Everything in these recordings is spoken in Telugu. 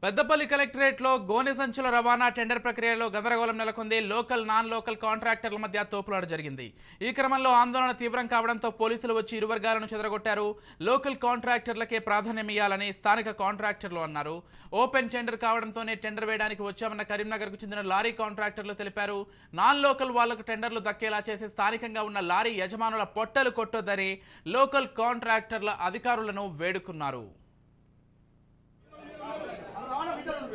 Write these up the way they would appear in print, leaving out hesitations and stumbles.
పెద్దపల్లి కలెక్టరేట్లో గోనె సంచుల రవాణా టెండర్ ప్రక్రియలో గందరగోళం నెలకొంది. లోకల్ నాన్ లోకల్ కాంట్రాక్టర్ల మధ్య తోపులాట జరిగింది. ఈ క్రమంలో ఆందోళన తీవ్రం కావడంతో పోలీసులు వచ్చి ఇరు వర్గాలను చెదరగొట్టారు. లోకల్ కాంట్రాక్టర్లకే ప్రాధాన్యమియ్యాలని స్థానిక కాంట్రాక్టర్లు అన్నారు. ఓపెన్ టెండర్ కావడంతోనే టెండర్ వేయడానికి వచ్చామన్న కరీంనగర్కు చెందిన లారీ కాంట్రాక్టర్లు తెలిపారు. నాన్ లోకల్ వాళ్లకు టెండర్లు దక్కేలా చేసి స్థానికంగా ఉన్న లారీ యజమానుల పొట్టలు కొట్టొద్దని లోకల్ కాంట్రాక్టర్ల అధికారులను వేడుకున్నారు. జస్ట్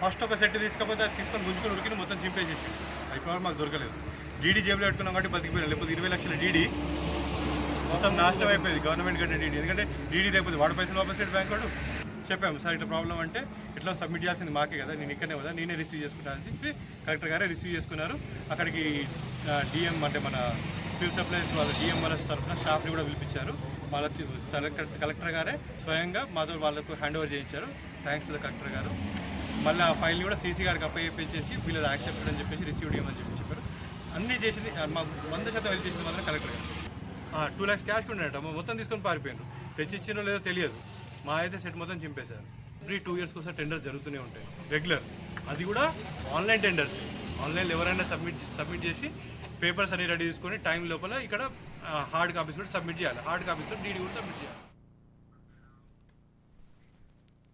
ఫస్ట్ ఒక సెట్ తీసుకపోతే అది తీసుకొని గుంజుకొని ఉరికిని మొత్తం చింపేసేసి అయిపోయి మాకు దొరకలేదు. డీడీ జేబులో పెట్టుకున్నాం కాబట్టి బతికిపోయినా, లేకపోతే 20 లక్షల డీడీ మొత్తం నాశనం అయిపోయింది. గవర్నమెంట్ కట్టిన డీడీ, ఎందుకంటే డీడీ లేకపోతే వాడు పైసలు వాపస్ బ్యాంక్ వాడు. చెప్పాము సార్ ఇట్లా ప్రాబ్లం అంటే ఇట్లా సబ్మిట్ చేయాల్సింది మాకే కదా, నేను ఇక్కడనే కదా, నేనే రిసీవ్ చేసుకుంటానని చెప్పి కలెక్టర్ గారే రిసీవ్ చేసుకున్నారు. అక్కడికి డిఎం అంటే మన సివిల్ సప్లైస్ వాళ్ళ డిఎం వాళ్ళ తరఫున స్టాఫ్ని కూడా పిలిపించారు. వాళ్ళ కలెక్టర్ గారే స్వయంగా మాతో వాళ్ళకు హ్యాండ్ ఓవర్ చేయించారు. థ్యాంక్స్ టు కలెక్టర్ గారు. మళ్ళీ ఆ ఫైల్ని కూడా సీసీ గారికి అప్పచెప్పేసి వీళ్ళది యాక్సెప్టెడ్ అని చెప్పేసి రిసీవ్ చేయమని చెప్పారు. అన్నీ చేసింది మాకు 100% హెల్ప్ చేసింది మాత్రం కలెక్టర్ గారు. 2 lakhs క్యాష్ ఉండేట మొత్తం తీసుకొని పారిపోయారు. తెచ్చిచ్చినో లేదో తెలియదు. మా అయితే సెట్ మొత్తం చింపేశారు. 2 years కోసం టెండర్స్ జరుగుతూనే ఉంటాయి రెగ్యులర్. అది కూడా ఆన్లైన్ టెండర్స్. ఆన్లైన్లో ఎవరైనా సబ్మిట్ చేసి పేపర్స్ అన్ని రెడీ చేసుకొని టైం లోపల ఇక్కడ హార్డ్ కాపీస్ కూడా సబ్మిట్ చేయాలి. హార్డ్ కాపీస్ డీడీ కూడా సబ్మిట్ చేయాలి.